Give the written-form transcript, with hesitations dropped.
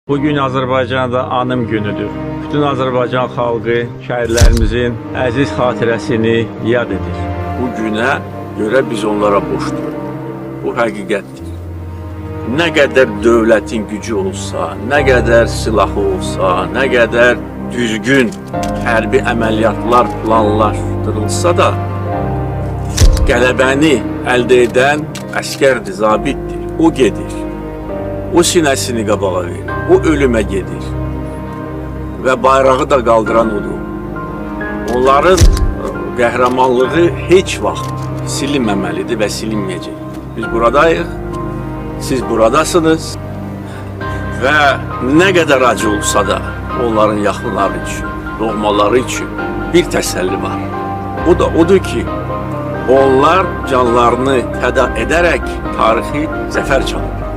Bugün Azərbaycanda anım günüdür. Bütün Azərbaycan xalqı şəhidlərimizin əziz xatirəsini yad edir. Bu günə görə biz onlara borcluyuq. Bu həqiqətdir. Nə qədər dövlətin gücü olsa, nə qədər silahı olsa, nə qədər düzgün hərbi əməliyyatlar planlaşdırılsa da, qələbəni əldə edən əskərdir, zabitdir. O gedir. O sinəsini qabağa verir. O ölümə gedir. Və bayrağı da qaldıran odur. Onların qəhrəmanlığı heç vaxt silinməməlidir və silinməyəcək. Biz buradayıq, siz buradasınız və nə qədər acı olsa da onların yaxınları üçün, doğmaları üçün bir təsəlli var. O da odur ki, onlar canlarını fəda edərək tarixi zəfər çalır.